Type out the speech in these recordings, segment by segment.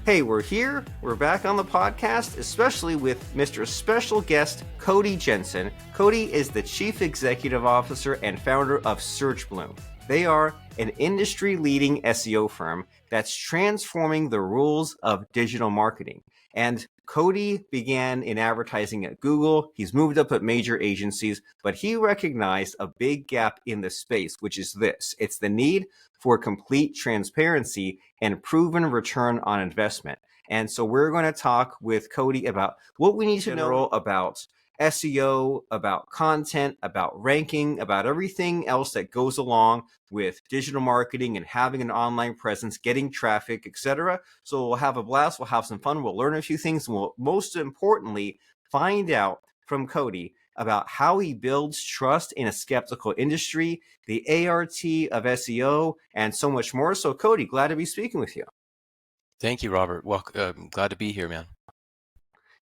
Hey, we're here. We're back on the podcast, especially with Mr. Special Guest Cody Jensen. Cody is the Chief Executive Officer and founder of Searchbloom. They are an industry-leading SEO firm that's transforming the rules of digital marketing. And Cody began in advertising at Google. He's moved up at major agencies, but he recognized a big gap in the space, which is this. It's the need for complete transparency and proven return on investment. And so we're going to talk with Cody about what we need to know about SEO, about content, about ranking, about everything else that goes along with digital marketing and having an online presence, getting traffic, etc. So we'll have a blast, we'll have some fun, we'll learn a few things, and we'll most importantly find out from Cody about how he builds trust in a skeptical industry, the A.R.T. of SEO, and so much more. So Cody, glad to be speaking with you. Thank you, Robert. Well, glad to be here, man.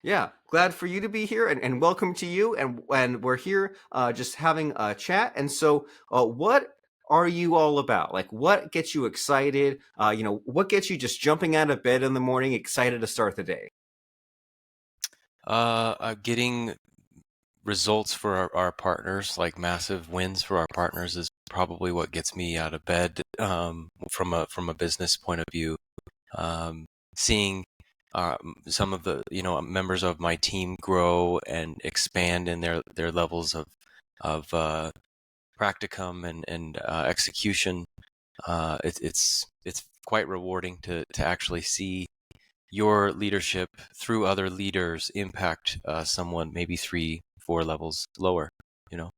Yeah, glad for you to be here, and welcome to you. And we're here just having a chat. And so what are you all about? Like, what gets you excited? What gets you just jumping out of bed in the morning, excited to start the day? Getting results for our partners, like massive wins for our partners, is probably what gets me out of bed from a business point of view. Seeing some of the members of my team grow and expand in their levels of practicum and execution, it's quite rewarding to actually see your leadership through other leaders impact someone maybe 3-4 levels lower, you know?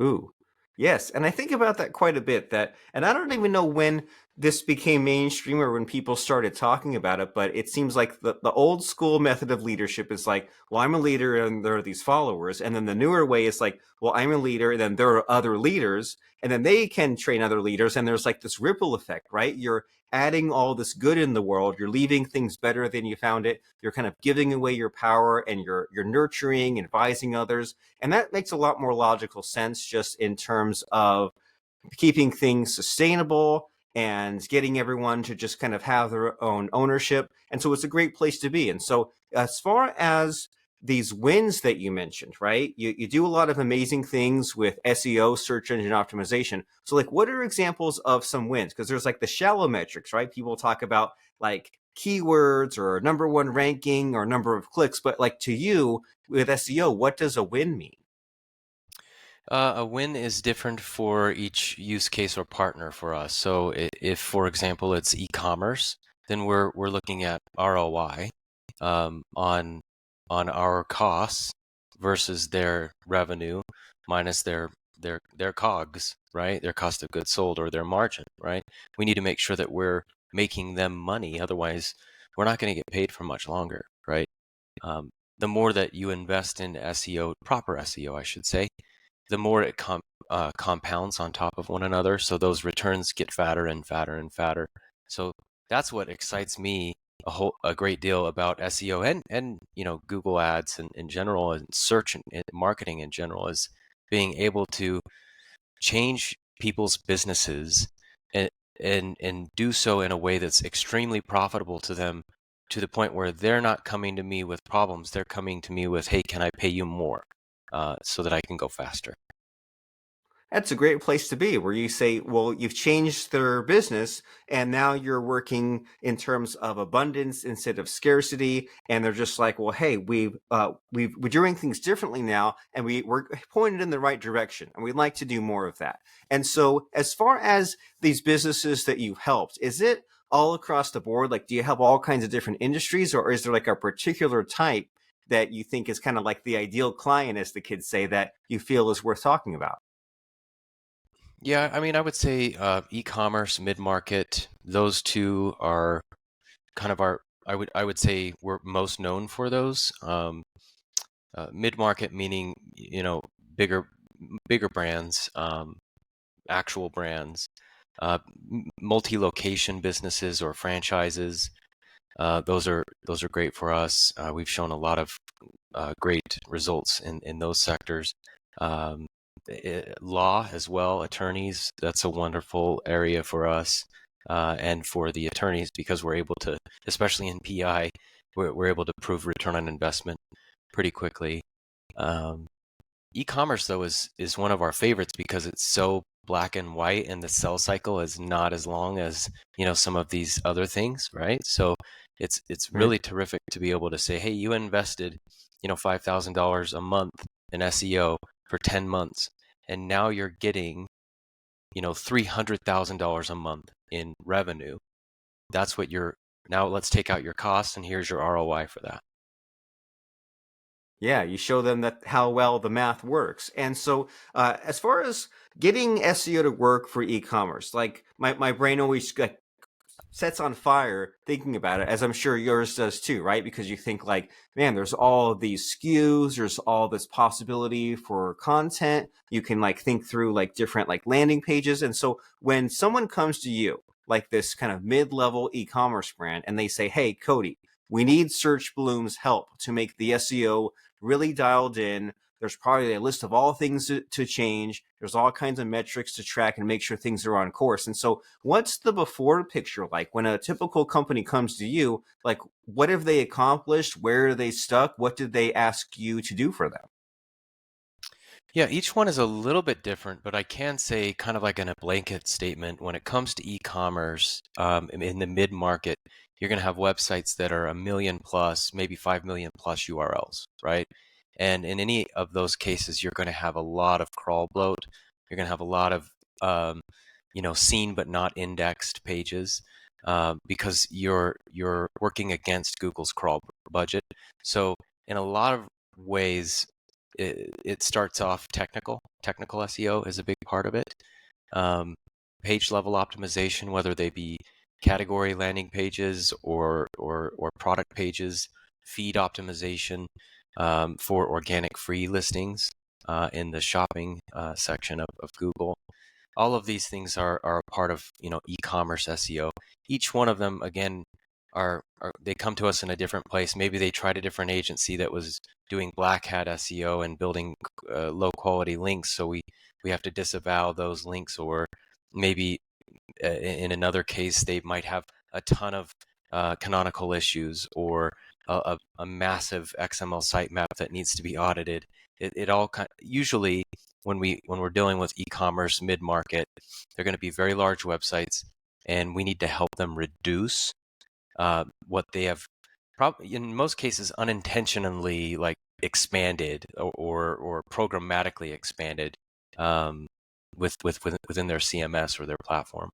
Ooh, yes. And I think about that quite a bit, and I don't even know when this became mainstream or when people started talking about it, but it seems like the old school method of leadership is like, well, I'm a leader and there are these followers. And then the newer way is like, well, I'm a leader and then there are other leaders and then they can train other leaders. And there's like this ripple effect, right? You're adding all this good in the world. You're leaving things better than you found it. You're kind of giving away your power and you're nurturing, advising others. And that makes a lot more logical sense just in terms of keeping things sustainable and getting everyone to just kind of have their own ownership. And so it's a great place to be. And so as far as these wins that you mentioned, right? You do a lot of amazing things with SEO, search engine optimization. So like, what are examples of some wins? Because there's like the shallow metrics, right? People talk about like keywords or number one ranking or number of clicks, but like to you with SEO, what does a win mean? A win is different for each use case or partner for us. So if, for example, it's e-commerce, then we're looking at ROI on our costs versus their revenue minus their COGS, right? Their cost of goods sold or their margin, right? We need to make sure that we're making them money. Otherwise, we're not going to get paid for much longer, right? The more that you invest in SEO, proper SEO, I should say, the more it compounds on top of one another. So those returns get fatter and fatter and fatter. So that's what excites me a great deal about SEO and Google ads and in general, and search and marketing in general, is being able to change people's businesses and do so in a way that's extremely profitable to them, to the point where they're not coming to me with problems. They're coming to me with, hey, can I pay you more so that I can go faster? That's a great place to be, where you say, well, you've changed their business and now you're working in terms of abundance instead of scarcity. And they're just like, well, hey, we're doing things differently now and we're pointed in the right direction and we'd like to do more of that. And so as far as these businesses that you've helped, is it all across the board? Like, do you have all kinds of different industries, or is there like a particular type that you think is kind of like the ideal client, as the kids say, that you feel is worth talking about? Yeah, I mean, I would say e-commerce, mid-market, those two are kind of I would say we're most known for those. Mid-market meaning, bigger bigger brands, actual brands, multi-location businesses or franchises. Those are great for us. We've shown a lot of great results in those sectors. Law as well, attorneys, that's a wonderful area for us. and for the attorneys, because we're able to, especially in PI, we're able to prove return on investment pretty quickly. E-commerce though is one of our favorites because it's so black and white, and the sell cycle is not as long as some of these other things, right? So it's Right. really terrific to be able to say, hey, you invested $5,000 a month in SEO for 10 months, and now you're getting $300,000 a month in revenue. That's what you're now. Let's take out your costs, and here's your ROI for that. Yeah, you show them that how well the math works. And so, as far as getting SEO to work for e-commerce, like my brain always like sets on fire thinking about it, as I'm sure yours does too, right? Because you think like, man, there's all of these SKUs, there's all this possibility for content. You can like think through like different like landing pages. And so when someone comes to you, like this kind of mid-level e-commerce brand, and they say, hey, Cody, we need Searchbloom's help to make the SEO really dialed in. There's probably a list of all things to change. There's all kinds of metrics to track and make sure things are on course. And so what's the before picture like when a typical company comes to you? Like, what have they accomplished? Where are they stuck? What did they ask you to do for them? Yeah, each one is a little bit different, but I can say, kind of like in a blanket statement, when it comes to e-commerce, in the mid-market, you're going to have websites that are a million plus, maybe 5 million plus URLs, right? And in any of those cases, you're going to have a lot of crawl bloat. You're going to have a lot of, seen but not indexed pages, because you're working against Google's crawl budget. So in a lot of ways, it starts off technical. Technical SEO is a big part of it. Um, Page level optimization, whether they be category landing pages or product pages, feed optimization, for organic free listings in the shopping section of Google. All of these things are a part of e-commerce SEO. Each one of them, again, are they come to us in a different place. Maybe they tried a different agency that was doing black hat SEO and building low quality links, so we have to disavow those links. Or maybe in another case, they might have a ton of canonical issues, or a massive XML sitemap that needs to be audited. It all usually, when we're dealing with e-commerce mid-market, they're going to be very large websites, and we need to help them reduce what they have, probably in most cases unintentionally, like expanded or programmatically expanded, um, within their CMS or their platform.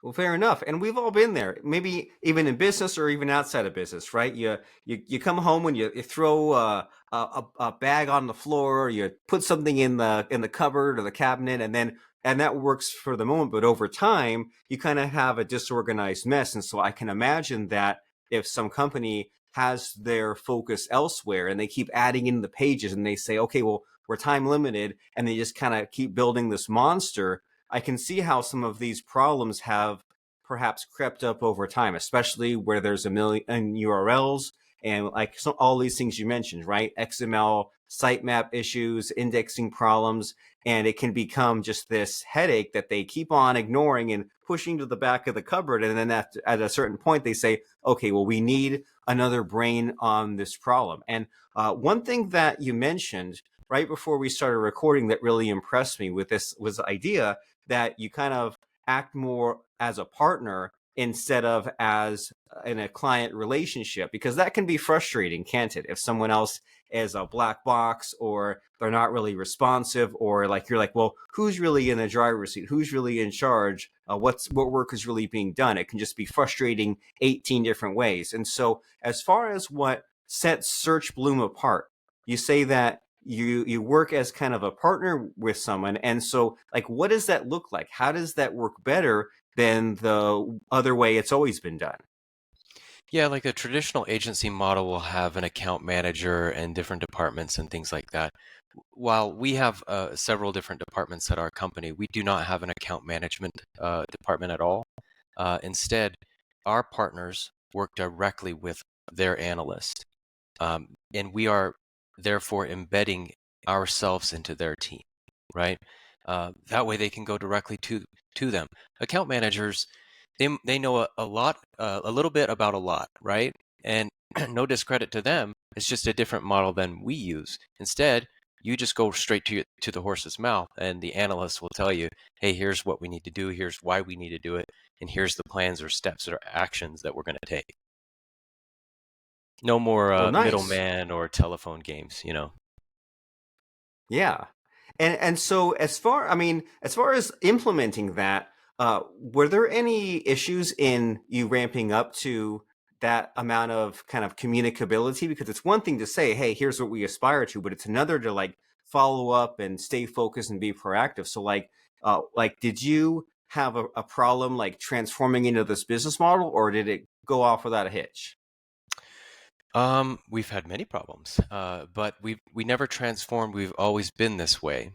Well, fair enough. And we've all been there, maybe even in business or even outside of business, right? You come home and you throw a bag on the floor, or you put something in the cupboard or the cabinet, and that works for the moment. But over time, you kind of have a disorganized mess. And so I can imagine that if some company has their focus elsewhere and they keep adding in the pages and they say, okay, well, we're time limited, and they just kind of keep building this monster. I can see how some of these problems have perhaps crept up over time, especially where there's a million URLs and like all these things you mentioned, right? XML sitemap issues, indexing problems, and it can become just this headache that they keep on ignoring and pushing to the back of the cupboard. And then at a certain point, they say, okay, well, we need another brain on this problem. And one thing that you mentioned right before we started recording that really impressed me with this was the idea that you kind of act more as a partner instead of as in a client relationship, because that can be frustrating, can't it? If someone else is a black box, or they're not really responsive, or like you're like, well, who's really in the driver's seat? Who's really in charge? What work is really being done? It can just be frustrating 18 different ways. And so as far as what sets Searchbloom apart, you say that you work as kind of a partner with someone. And so like, what does that look like? How does that work better than the other way it's always been done? Yeah, like a traditional agency model will have an account manager and different departments and things like that. While we have several different departments at our company, we do not have an account management department at all. Instead, our partners work directly with their analyst, and we are therefore embedding ourselves into their team, right? That way they can go directly to them. Account managers, they know a lot, a little bit about a lot, right? And no discredit to them, it's just a different model than we use. Instead, you just go straight to the horse's mouth, and the analyst will tell you, hey, here's what we need to do, here's why we need to do it, and here's the plans or steps or actions that we're going to take. No more Well, nice. middleman or telephone games, you know. Yeah. And so as far as implementing that, were there any issues in you ramping up to that amount of kind of communicability? Because it's one thing to say, hey, here's what we aspire to, but it's another to like follow up and stay focused and be proactive. So like did you have a problem like transforming into this business model, or did it go off without a hitch? We've had many problems, but we never transformed. We've always been this way.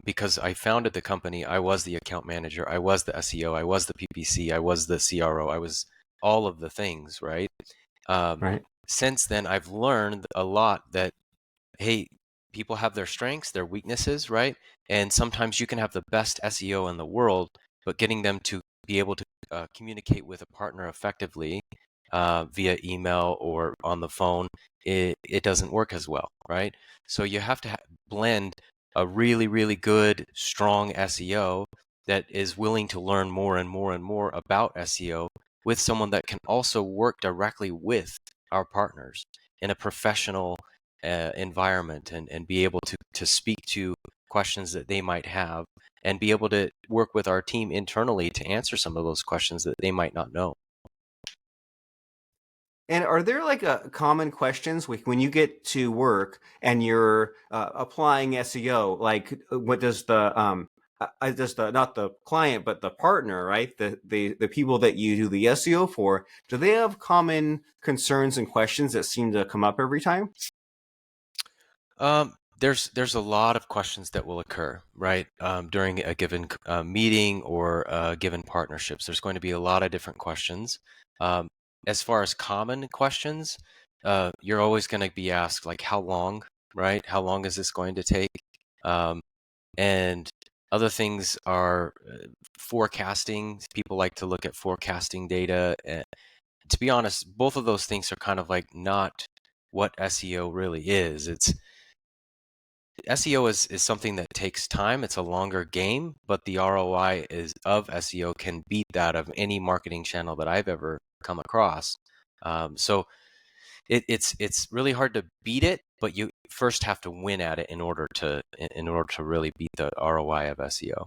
Because I founded the company, I was the account manager, I was the SEO, I was the PPC, I was the CRO, I was all of the things, right? Um, Right. since then, I've learned a lot that, hey, people have their strengths, their weaknesses, right? And sometimes you can have the best SEO in the world, but getting them to be able to communicate with a partner effectively via email or on the phone, it doesn't work as well, right? So you have to blend a really, really good, strong SEO that is willing to learn more and more and more about SEO with someone that can also work directly with our partners in a professional environment, and be able to speak to questions that they might have, and be able to work with our team internally to answer some of those questions that they might not know. And are there like a common questions like when you get to work and you're applying SEO? Like, what does the not the client but the partner, right? The people that you do the SEO for, do they have common concerns and questions that seem to come up every time? There's a lot of questions that will occur, right? During a given meeting or given partnerships. There's going to be a lot of different questions. Um, as far as common questions, you're always going to be asked, like, how long, right? How long is this going to take? Um, and other things are forecasting. People like to look at forecasting data. And to be honest, both of those things are kind of like not what SEO really is. It's SEO is something that takes time. It's a longer game, but the ROI is of SEO can beat that of any marketing channel that I've ever come across. So it's really hard to beat it, but you first have to win at it in order to really beat the ROI of SEO.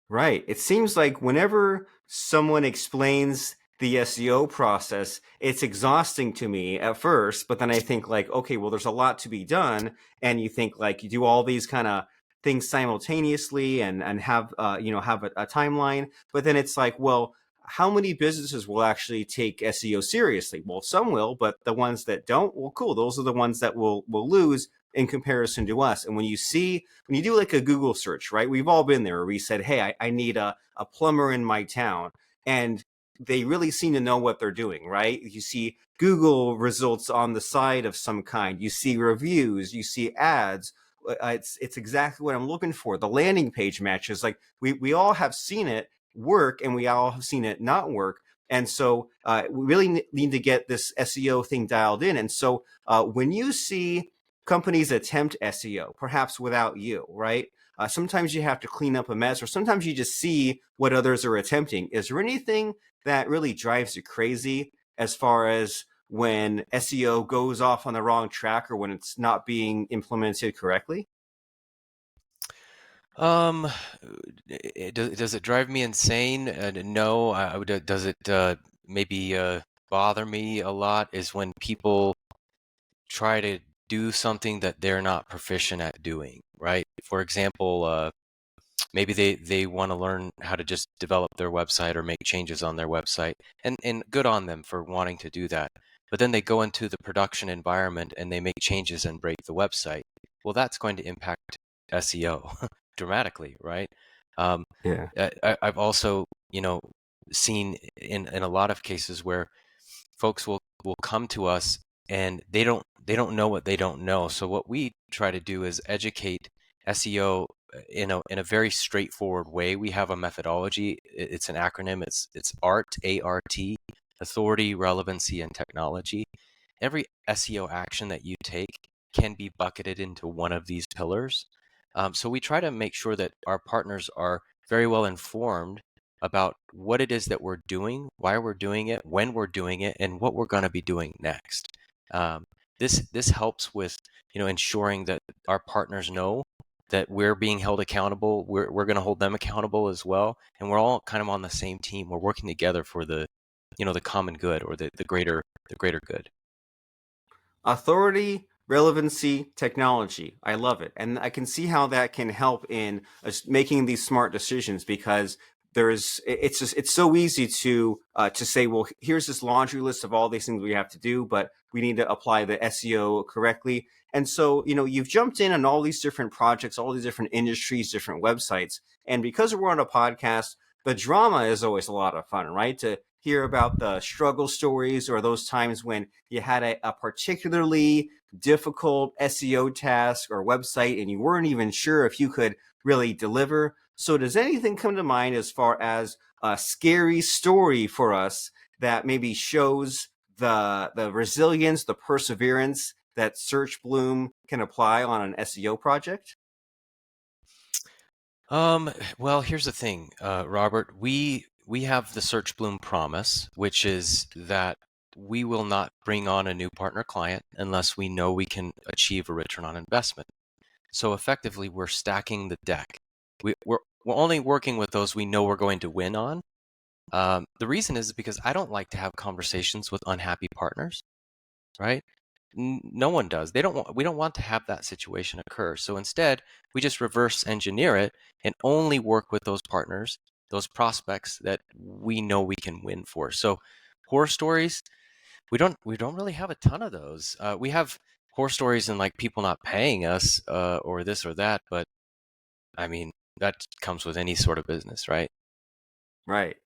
Right. It seems like whenever someone explains the SEO process, it's exhausting to me at first, but then I think like, okay, well, there's a lot to be done, and you think like you do all these kind of things simultaneously and have have a timeline, but then it's like, well, how many businesses will actually take SEO seriously? Well, some will, but the ones that don't, well, cool, those are the ones that will lose in comparison to us. And when you do like a Google search, right? We've all been there where we said, hey, I need a plumber in my town. And they really seem to know what they're doing, right? You see Google results on the side of some kind. You see reviews, you see ads. It's exactly what I'm looking for. The landing page matches. Like we all have seen it work and we all have seen it not work. And so we really need to get this SEO thing dialed in. And so when you see companies attempt SEO, perhaps without you, right? Sometimes you have to clean up a mess, or sometimes you just see what others are attempting. Is there anything that really drives you crazy as far as when SEO goes off on the wrong track or when it's not being implemented correctly? Um, does it drive me insane? No. Does it maybe bother me a lot? Is when people try to do something that they're not proficient at doing, right? For example, maybe they want to learn how to just develop their website or make changes on their website, and good on them for wanting to do that. But then they go into the production environment and they make changes and break the website. Well, that's going to impact SEO dramatically, right? Um, Yeah. I've also, seen in a lot of cases where folks will come to us and they don't know what they don't know. So what we try to do is educate SEO in a very straightforward way. We have a methodology. It's an acronym. It's ART, A.R.T, authority, relevancy, and technology. Every SEO action that you take can be bucketed into one of these pillars. So we try to make sure that our partners are very well informed about what it is that we're doing, why we're doing it, when we're doing it, and what we're going to be doing next. Um, this helps with ensuring that our partners know that we're being held accountable. We're going to hold them accountable as well, and we're all kind of on the same team. We're working together for the common good, or the greater good. Authority, relevancy, technology. I love it. And I can see how that can help in making these smart decisions, because it's so easy to say, well, here's this laundry list of all these things we have to do, but we need to apply the SEO correctly. And so, you've jumped in on all these different projects, all these different industries, different websites. And because we're on a podcast, the drama is always a lot of fun, right? To hear about the struggle stories, or those times when you had a particularly difficult SEO task or website and you weren't even sure if you could really deliver. So, does anything come to mind as far as a scary story for us that maybe shows the resilience, the perseverance that Searchbloom can apply on an SEO project? Well, here's the thing, Robert. We have the Searchbloom promise, which is that we will not bring on a new partner client unless we know we can achieve a return on investment. So effectively, we're stacking the deck. We're only working with those we know we're going to win on. The reason is because I don't like to have conversations with unhappy partners, right? No one does. We don't want to have that situation occur. So instead, we just reverse engineer it and only work with those partners, those prospects that we know we can win for. So horror stories, we don't really have a ton of those. We have horror stories in like people not paying us, or this or that, but I mean, that comes with any sort of business, right? Right.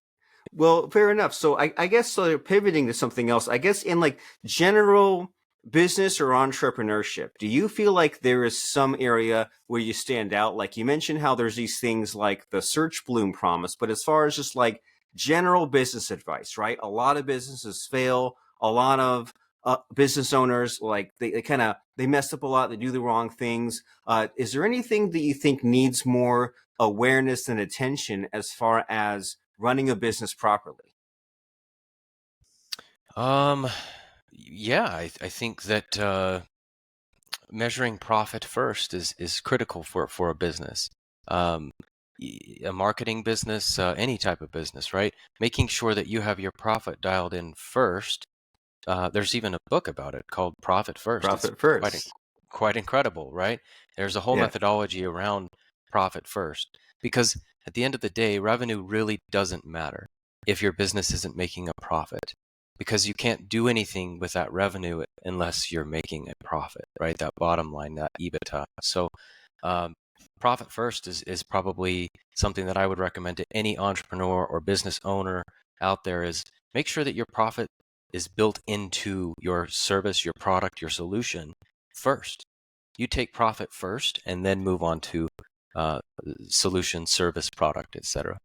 Well, fair enough. So I guess, so pivoting to something else, I guess in like general business or entrepreneurship, do you feel like there is some area where you stand out? Like you mentioned how there's these things like the Search Bloom promise, but as far as just like general business advice, right? A lot of businesses fail. A lot of business owners, like they mess up a lot. They do the wrong things. Is there anything that you think needs more awareness and attention as far as running a business properly? Um, yeah, I think that measuring profit first is critical for a business. Um, a marketing business, any type of business, right? Making sure that you have your profit dialed in first. There's even a book about it called Profit First. It's Profit quite first. quite incredible, right? There's a whole Yeah. methodology around profit first, because at the end of the day, revenue really doesn't matter if your business isn't making a profit, because you can't do anything with that revenue unless you're making a profit, right? That bottom line, that EBITDA. So, um, profit first is probably something that I would recommend to any entrepreneur or business owner out there. Is make sure that your profit is built into your service, your product, your solution first. You take profit first and then move on to uh, solution, service, product, etc.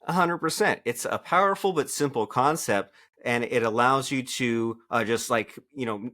100%. It's a powerful but simple concept, and it allows you to just like,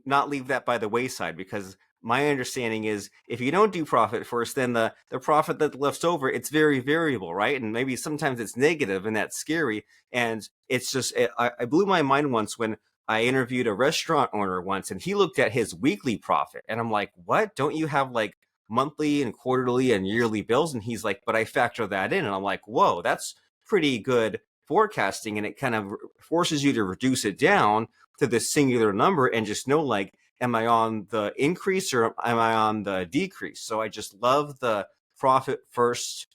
not leave that by the wayside, because my understanding is if you don't do profit first, then the profit that left over, it's very variable, right? And maybe sometimes it's negative, and that's scary. And it's just, I blew my mind once when I interviewed a restaurant owner once, and he looked at his weekly profit, and I'm like, what? Don't you have like monthly and quarterly and yearly bills? And he's like, but I factor that in. And I'm like, whoa, that's pretty good forecasting, and it kind of forces you to reduce it down to this singular number and just know, like, am I on the increase or am I on the decrease? So I just love the profit first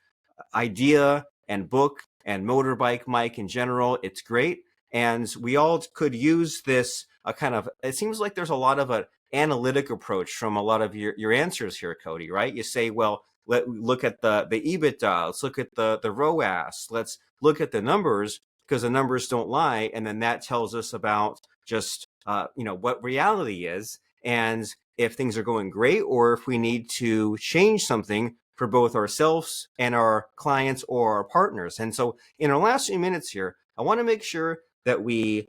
idea and book and motorbike Mike in general. It's great, and we all could use this kind of, it seems like there's a lot of an analytic approach from a lot of your answers here, Cody, right? You say, well, let look at the EBITDA, let's look at the ROAS, let's look at the numbers, because the numbers don't lie, and then that tells us about just what reality is. and if things are going great or if we need to change something for both ourselves and our clients or our partners. And so in our last few minutes here, I want to make sure that we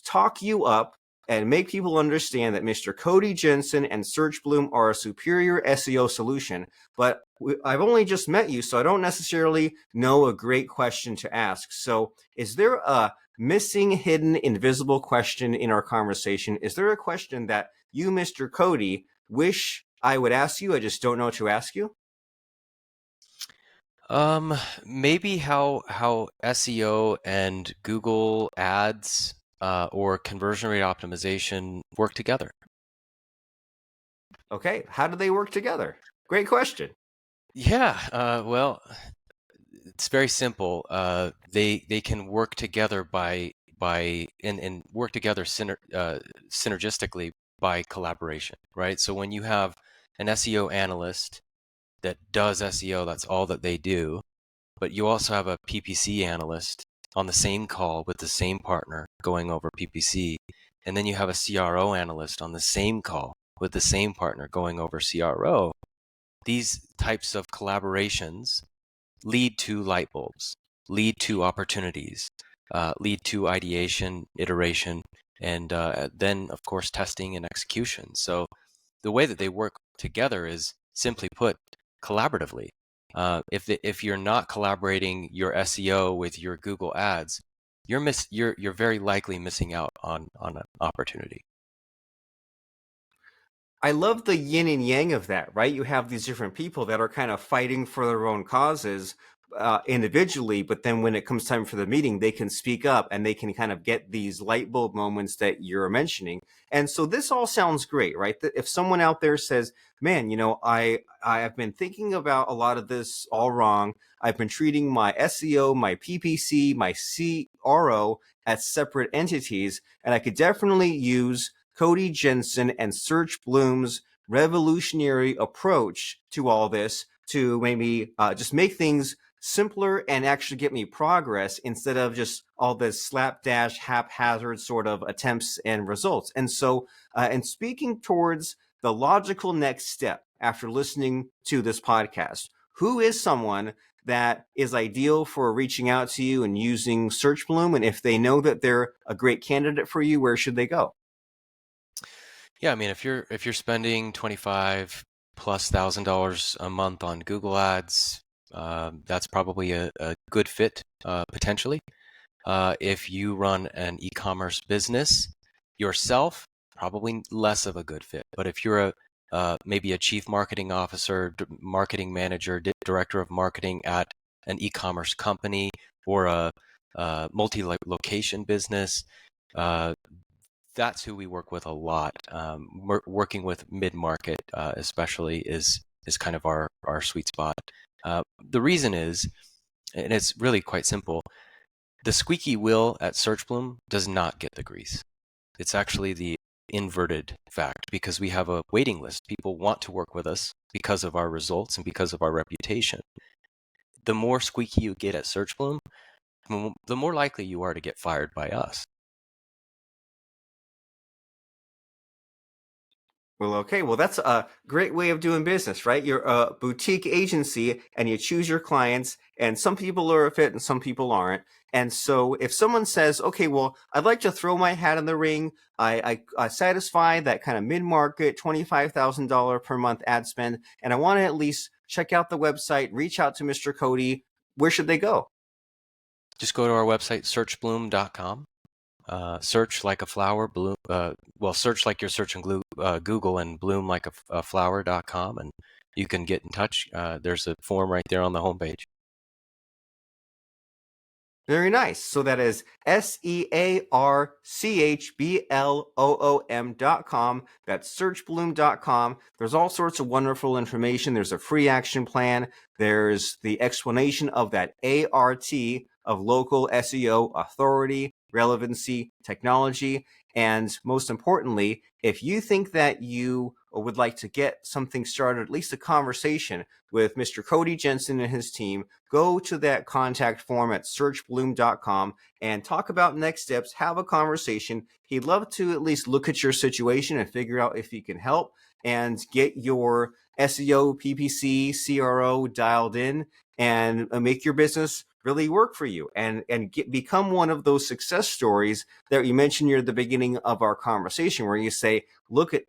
talk you up and make people understand that Mr. Cody Jensen and Searchbloom are a superior SEO solution. But I've only just met you, so I don't necessarily know a great question to ask. So is there a missing, hidden, invisible question in our conversation? Is there a question that you, Mr. Cody, wish I would ask you? I just don't know what to ask you. Maybe how SEO and Google Ads or conversion rate optimization work together. Okay, how do they work together? Great question. Yeah, well, it's very simple. They can work together and work together synergistically by collaboration, right? So when you have an SEO analyst that does SEO, that's all that they do. But you also have a PPC analyst on the same call with the same partner going over PPC. And then you have a CRO analyst on the same call with the same partner going over CRO. These types of collaborations lead to light bulbs, lead to opportunities, lead to ideation, iteration, and then, of course, testing and execution. So the way that they work together is, simply put, collaboratively. If you're not collaborating your SEO with your Google Ads, you're very likely missing out on an opportunity. I love the yin and yang of that, right? You have these different people that are kind of fighting for their own causes individually, but then when it comes time for the meeting, they can speak up and they can kind of get these light bulb moments that you're mentioning. And so this all sounds great, right? That if someone out there says, man, I have been thinking about a lot of this all wrong. I've been treating my SEO, my PPC, my CRO as separate entities, and I could definitely use Cody Jensen and Searchbloom's revolutionary approach to all this to maybe just make things simpler and actually get me progress instead of just all this slapdash, haphazard sort of attempts and results. And so, and speaking towards the logical next step after listening to this podcast, who is someone that is ideal for reaching out to you and using Searchbloom? And if they know that they're a great candidate for you, where should they go? Yeah, I mean, if you're spending $25,000+ a month on Google Ads, that's probably a good fit potentially. If you run an e-commerce business yourself, probably less of a good fit. But if you're maybe a chief marketing officer, marketing manager, director of marketing at an e-commerce company or a multi-location business, that's who we work with a lot. Working with mid-market, especially, is kind of our sweet spot. The reason is, and it's really quite simple, the squeaky wheel at Searchbloom does not get the grease. It's actually the inverted fact, because we have a waiting list. People want to work with us because of our results and because of our reputation. The more squeaky you get at Searchbloom, the more likely you are to get fired by us. Well, okay. Well, that's a great way of doing business, right? You're a boutique agency and you choose your clients, and some people are a fit and some people aren't. And so if someone says, okay, well, I'd like to throw my hat in the ring, I satisfy that kind of mid-market $25,000 per month ad spend, and I want to at least check out the website, reach out to Mr. Cody, where should they go? Just go to our website, searchbloom.com. Search like a flower, bloom. Search like you're searching Google, and bloom like a flower.com, and you can get in touch. There's a form right there on the homepage. Very nice. So that is SEARCHBLOOM.com. That's searchbloom.com. There's all sorts of wonderful information. There's a free action plan. There's the explanation of that A.R.T. of local SEO authority. relevancy, technology, and most importantly, if you think that you would like to get something started, at least a conversation with Mr. Cody Jensen and his team, go to that contact form at searchbloom.com and talk about next steps, have a conversation. He'd love to at least look at your situation and figure out if he can help and get your SEO, PPC, CRO dialed in and make your business really work for you and become one of those success stories that you mentioned near the beginning of our conversation, where you say,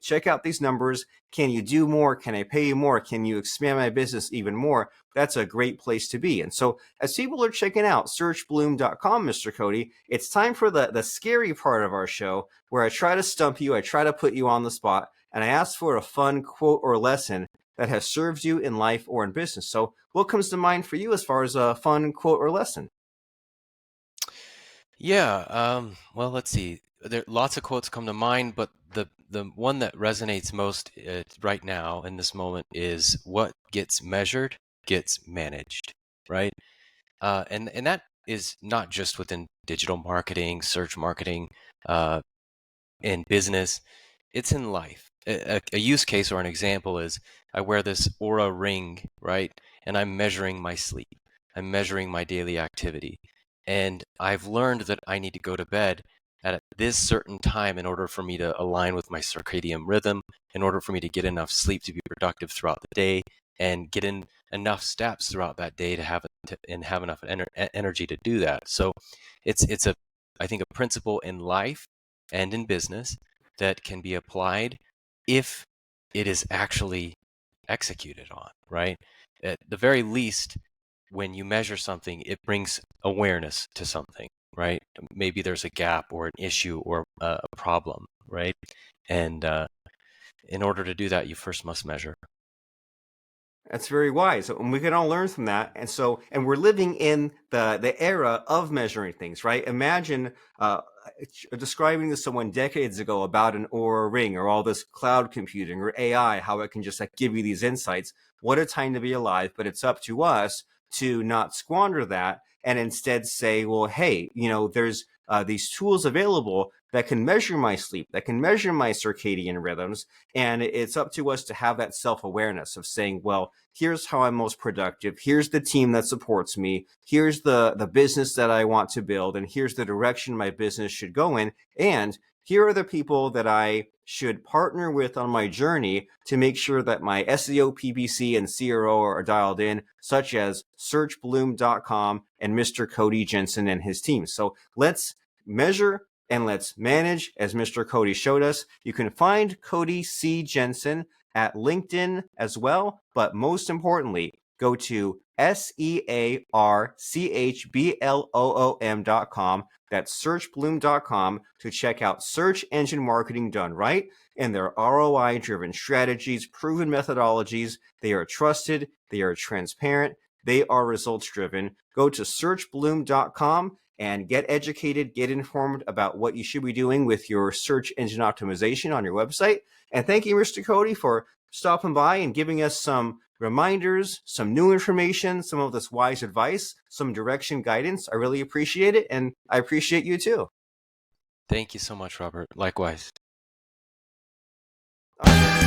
check out these numbers. Can you do more? Can I pay you more? Can you expand my business even more? That's a great place to be. And so as people are checking out searchbloom.com, Mr. Cody, it's time for the scary part of our show, where I try to stump you, I try to put you on the spot, and I ask for a fun quote or lesson that has served you in life or in business. So what comes to mind for you as far as a fun quote or lesson? Yeah, well, let's see. There lots of quotes come to mind, but the one that resonates most right now in this moment is what gets measured gets managed, right? And that is not just within digital marketing, search marketing, uh, in business, it's in life. A use case or an example is I wear this Aura ring, right? And I'm measuring my sleep. I'm measuring my daily activity. And I've learned that I need to go to bed at this certain time in order for me to align with my circadian rhythm, in order for me to get enough sleep to be productive throughout the day and get in enough steps throughout that day to have enough energy to do that. So it's a I think a principle in life and in business that can be applied if it is actually executed on, right? At the very least, when you measure something, it brings awareness to something, right? Maybe there's a gap or an issue or a problem, right? And in order to do that, you first must measure. That's very wise, and we can all learn from that. And we're living in the era of measuring things, right? Imagine describing to someone decades ago about an Aura ring or all this cloud computing or AI, how it can just like give you these insights. What a time to be alive! But it's up to us to not squander that and instead say, well, hey, there's these tools available that can measure my sleep, that can measure my circadian rhythms. And it's up to us to have that self-awareness of saying, well, here's how I'm most productive. Here's the team that supports me. Here's the business that I want to build. And here's the direction my business should go in. And here are the people that I should partner with on my journey to make sure that my SEO, PPC, and CRO are dialed in, such as searchbloom.com and Mr. Cody Jensen and his team. So let's measure and let's manage, as Mr. Cody showed us. You can find Cody C. Jensen at LinkedIn as well, but most importantly, go to SEARCHBLOOM.com. That's searchbloom.com to check out search engine marketing done right and their ROI-driven strategies, proven methodologies. They are trusted, they are transparent, they are results-driven. Go to searchbloom.com and get educated, get informed about what you should be doing with your search engine optimization on your website. And thank you, Mr. Cody, for stopping by and giving us some reminders, some new information, some of this wise advice, some direction guidance. I really appreciate it, and I appreciate you too. Thank you so much, Robert. Likewise. Awesome.